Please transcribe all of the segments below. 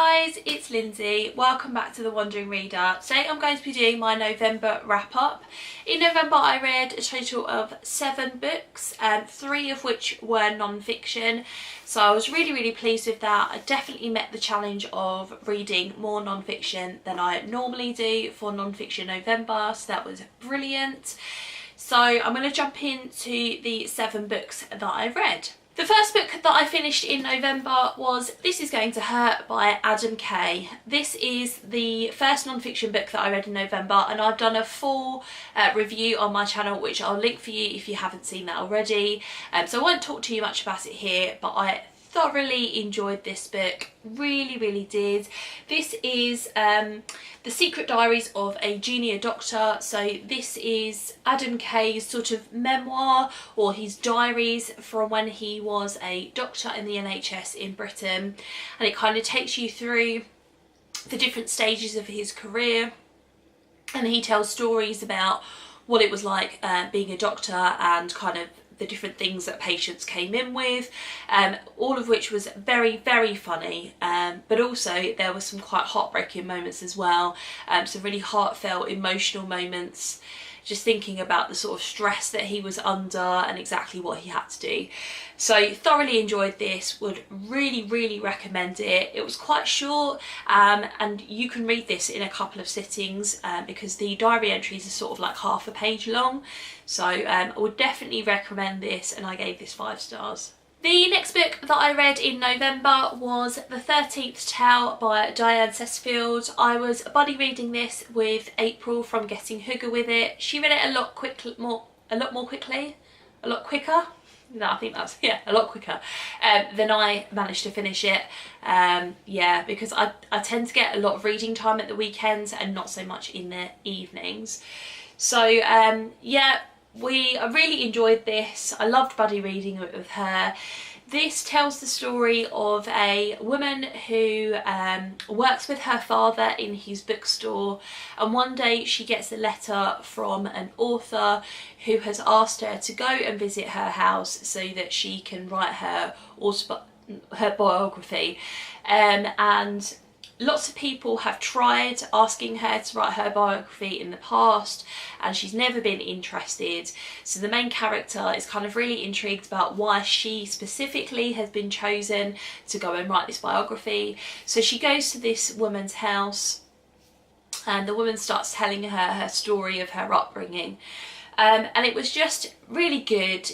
guys, it's Lindsay. Welcome back to The Wandering Reader. Today I'm going to be doing my November wrap up. In November I read a total of 7 books, 3 of which were non-fiction. So I was really pleased with that. I definitely met the challenge of reading more non-fiction than I normally do for non-fiction November, so that was brilliant. So I'm going to jump into the 7 books that I read. The first book that I finished in November was This Is Going to Hurt by Adam Kay. This is the first non-fiction book that I read in November, and I've done a full review on my channel which I'll link for you if you haven't seen that already. So I won't talk too much about it here, but I thoroughly enjoyed this book, really did. This is The Secret Diaries of a Junior Doctor. So this is Adam Kay's sort of memoir, or his diaries from when he was a doctor in the NHS in Britain, and it kind of takes you through the different stages of his career, and he tells stories about what it was like being a doctor and kind of the different things that patients came in with, all of which was very funny, but also there were some quite heartbreaking moments as well, some really heartfelt emotional moments, just thinking about the sort of stress that he was under and exactly what he had to do. So thoroughly enjoyed this, would really recommend it. It was quite short, and you can read this in a couple of sittings because the diary entries are sort of like half a page long. So I would definitely recommend this, and I gave this 5 stars. The next book that I read in November was The 13th Tale by Diane Sesfield. I was buddy reading this with April from Getting Hooger With It. She read it a lot quicker. No, I think that's, yeah, a lot quicker than I managed to finish it. Yeah, because I tend to get a lot of reading time at the weekends and not so much in the evenings. So yeah, I really enjoyed this. I loved buddy reading it with her. This tells the story of a woman who works with her father in his bookstore, and one day she gets a letter from an author who has asked her to go and visit her house so that she can write her biography, and lots of people have tried asking her to write her biography in the past, and she's never been interested. So the main character is kind of really intrigued about why she specifically has been chosen to go and write this biography. So she goes to this woman's house, and the woman starts telling her her story of her upbringing. And it was just really good.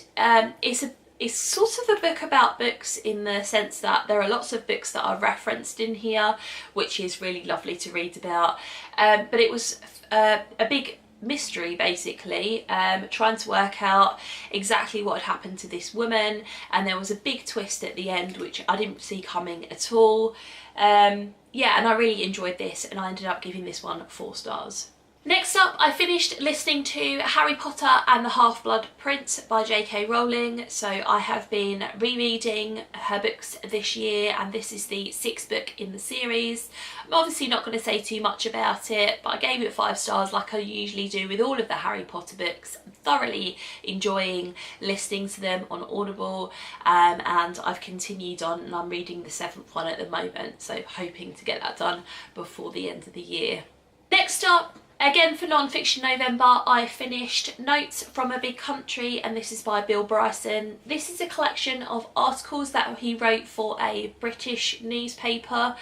It's sort of a book about books in the sense that there are lots of books that are referenced in here, which is really lovely to read about. But it was a big mystery, basically, trying to work out exactly what had happened to this woman, and there was a big twist at the end which I didn't see coming at all. Yeah, and I really enjoyed this, and I ended up giving this one 4 stars. Next up, I finished listening to Harry Potter and the Half-Blood Prince by J.K. Rowling. So I have been rereading her books this year, and this is the 6th book in the series. I'm obviously not going to say too much about it, but I gave it 5 stars like I usually do with all of the Harry Potter books. I'm thoroughly enjoying listening to them on Audible, and I've continued on, and I'm reading the 7th one at the moment, so hoping to get that done before the end of the year. Next up, again for non-fiction November, I finished Notes from a Big Country, and this is by Bill Bryson. This is a collection of articles that he wrote for a British newspaper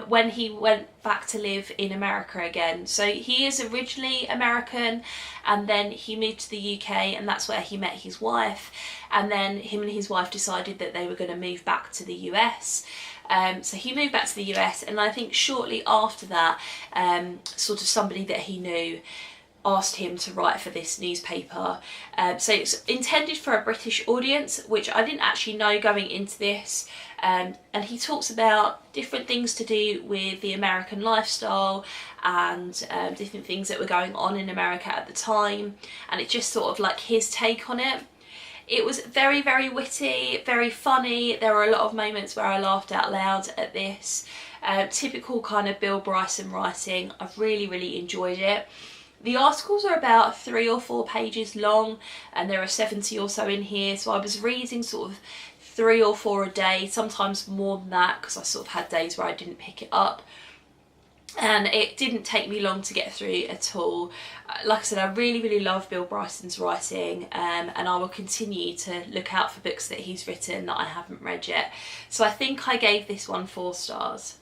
when he went back to live in America again. So he is originally American, and then he moved to the UK, and that's where he met his wife, and then him and his wife decided that they were going to move back to the US. So he moved back to the US, and I think shortly after that, sort of somebody that he knew asked him to write for this newspaper. So it's intended for a British audience, which I didn't actually know going into this. And he talks about different things to do with the American lifestyle and different things that were going on in America at the time. And it's just sort of like his take on it. It was very witty, very funny. There were a lot of moments where I laughed out loud at this. Typical kind of Bill Bryson writing. I've really enjoyed it. The articles are about 3 or 4 pages long, and there are 70 or so in here, so I was reading sort of 3 or 4 a day, sometimes more than that, because I sort of had days where I didn't pick it up. And it didn't take me long to get through at all. Like I said, I really love Bill Bryson's writing, and I will continue to look out for books that he's written that I haven't read yet. So I think I gave this one 4 stars.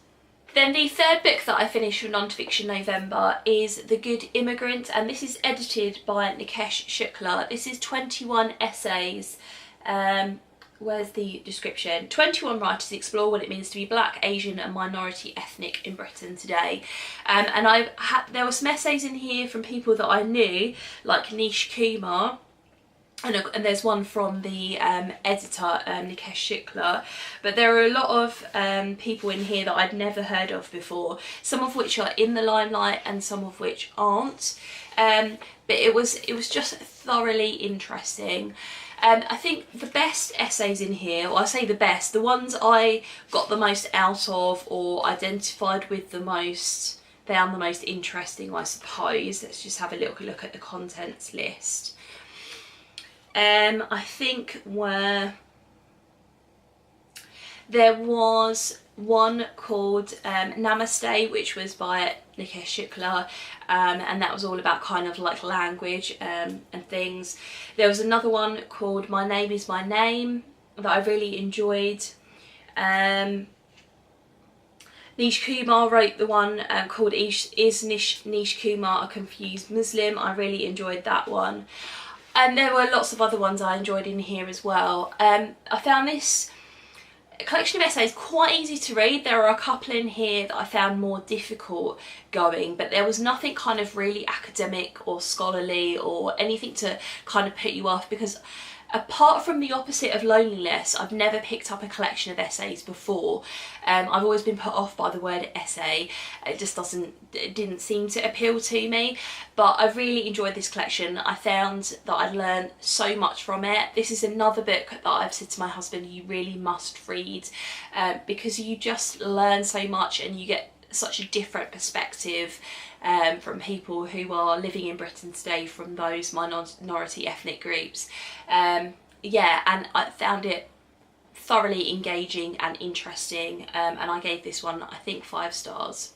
Then the third book that I finished for non-fiction November is The Good Immigrant, and this is edited by Nikesh Shukla. This is 21 essays. Where's the description? 21 writers explore what it means to be black, Asian and minority ethnic in Britain today. And there were some essays in here from people that I knew, like Nish Kumar, and there's one from the editor, Nikesh Shukla, but there are a lot of people in here that I'd never heard of before, some of which are in the limelight and some of which aren't, but it was just thoroughly interesting. I think the best essays in here, or I say the best, the ones I got the most out of or identified with the most, found the most interesting, I suppose. Let's just have a little look at the contents list. I think there was one called Namaste, which was by Nikesh Shukla, and that was all about kind of like language and things. There was another one called My Name Is My Name that I really enjoyed. Nish Kumar wrote the one called Is Nish Kumar a Confused Muslim? I really enjoyed that one. And there were lots of other ones I enjoyed in here as well. I found this collection of essays quite easy to read. There are a couple in here that I found more difficult going, but there was nothing kind of really academic or scholarly or anything to kind of put you off, because apart from the opposite of loneliness, I've never picked up a collection of essays before. I've always been put off by the word essay. It didn't seem to appeal to me, but I really enjoyed this collection. I found that I'd learned so much from it. This is another book that I've said to my husband, you really must read, because you just learn so much and you get such a different perspective from people who are living in Britain today, from those minority ethnic groups. Yeah, and I found it thoroughly engaging and interesting, and I gave this one, I think, 5 stars.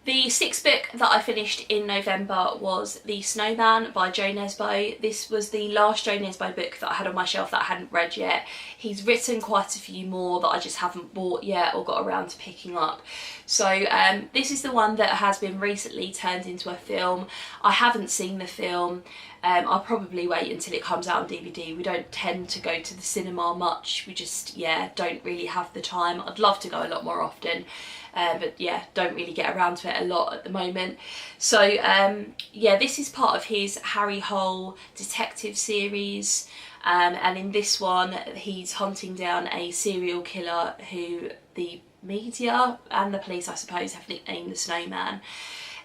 The 6th book that I finished in November was The Snowman by Joe Nesbo. This was the last Joe Nesbo book that I had on my shelf that I hadn't read yet. He's written quite a few more that I just haven't bought yet or got around to picking up. So this is the one that has been recently turned into a film. I haven't seen the film. I'll probably wait until it comes out on DVD. We don't tend to go to the cinema much. We just, yeah, don't really have the time. I'd love to go a lot more often. But yeah, don't really get around to it a lot at the moment. So yeah, this is part of his Harry Hole detective series, and in this one he's hunting down a serial killer who the media and the police, I suppose, have nicknamed the Snowman.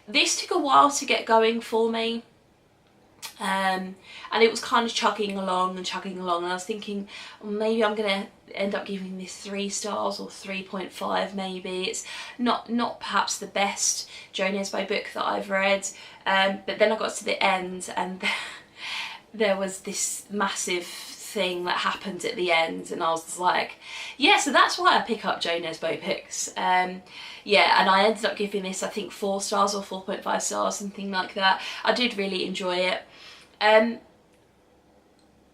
This took a while to get going for me. And it was kind of chugging along, and I was thinking, well, maybe I'm gonna end up giving this 3 stars or 3.5 maybe. It's not perhaps the best Joe Nesbo book that I've read, but then I got to the end and there was this massive thing that happened at the end, and I was like, yeah, so that's why I pick up Joe Nesbo books. Yeah, and I ended up giving this, I think, 4 stars or 4.5 stars, something like that. I did really enjoy it.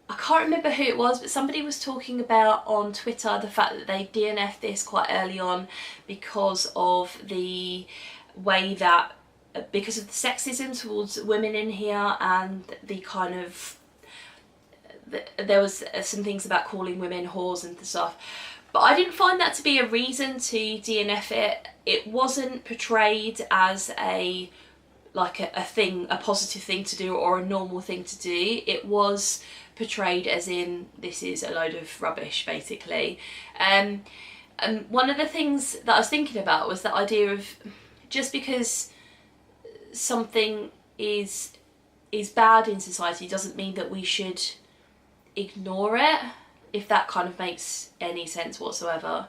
I can't remember who it was, but somebody was talking about on Twitter the fact that they DNF'd this quite early on because of the way that, because of the sexism towards women in here, and the kind of, there was some things about calling women whores and stuff. But I didn't find that to be a reason to DNF it. It wasn't portrayed as a thing, a positive thing to do or a normal thing to do. It was portrayed as in, this is a load of rubbish, basically. And one of the things that I was thinking about was the idea of, just because something is bad in society doesn't mean that we should ignore it, if that kind of makes any sense whatsoever.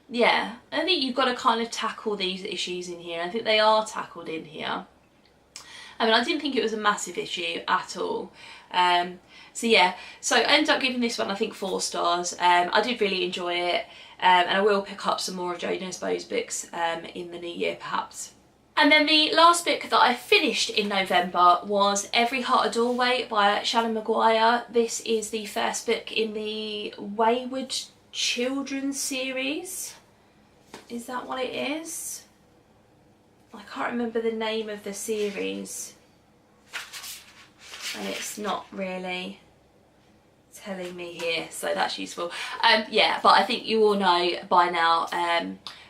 Yeah, I think you've got to kind of tackle these issues in here. I think they are tackled in here. I mean, I didn't think it was a massive issue at all. So yeah, so I ended up giving this one, I think, 4 stars. I did really enjoy it, and I will pick up some more of Jodie Nesbo's books in the new year perhaps. And then the last book that I finished in November was Every Heart a Doorway by Shannon Maguire. This is the first book in the Wayward Children series. Is that what it is? I can't remember the name of the series, and it's not really telling me here, so that's useful. Yeah, but I think you all know by now,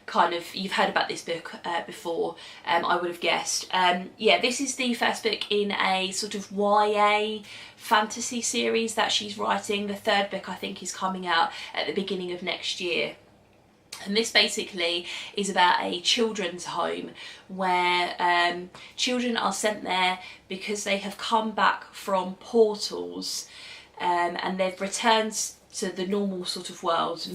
kind of, you've heard about this book before, I would have guessed. Yeah, this is the first book in a sort of YA fantasy series that she's writing. The 3rd book, I think, is coming out at the beginning of next year. And this basically is about a children's home where children are sent there because they have come back from portals, and they've returned to the normal sort of world,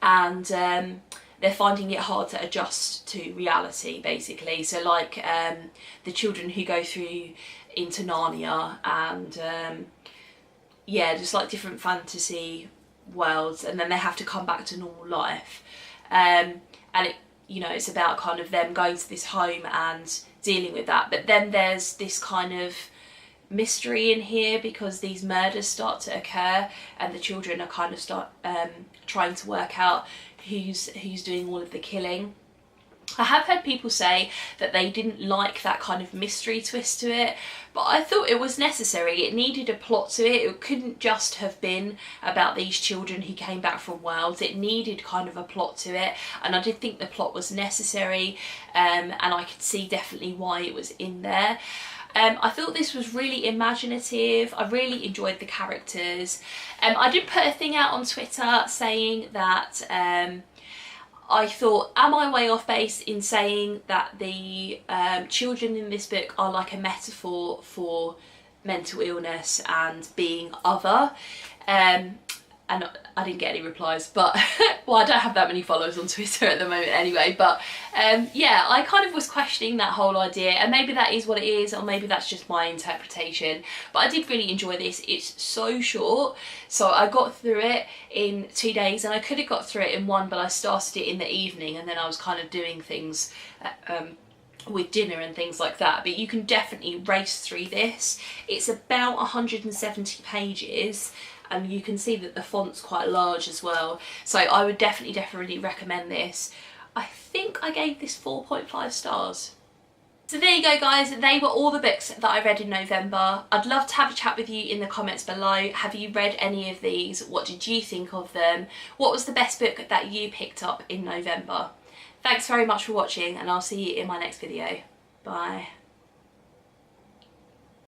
and they're finding it hard to adjust to reality, basically. So like the children who go through into Narnia and yeah, just like different fantasy worlds, and then they have to come back to normal life, and it, you know, it's about kind of them going to this home and dealing with that. But then there's this kind of mystery in here because these murders start to occur, and the children are kind of trying to work out who's doing all of the killing. I have heard people say that they didn't like that kind of mystery twist to it, but I thought it was necessary. It needed a plot to it. It couldn't just have been about these children who came back from worlds. It needed kind of a plot to it, and I did think the plot was necessary, and I could see definitely why it was in there. I thought this was really imaginative. I really enjoyed the characters. I did put a thing out on Twitter saying that I thought, am I way off base in saying that the children in this book are like a metaphor for mental illness and being other? And I didn't get any replies, but well, I don't have that many followers on Twitter at the moment anyway, but yeah, I kind of was questioning that whole idea, and maybe that is what it is, or maybe that's just my interpretation. But I did really enjoy this. It's so short, so I got through it in 2 days, and I could have got through it in 1, but I started it in the evening, and then I was kind of doing things with dinner and things like that. But you can definitely race through this. It's about 170 pages, and you can see that the font's quite large as well, so I would definitely recommend this. I think I gave this 4.5 stars. So there you go, guys, they were all the books that I read in November. I'd love to have a chat with you in the comments below. Have you read any of these? What did you think of them? What was the best book that you picked up in November? Thanks very much for watching, and I'll see you in my next video. Bye.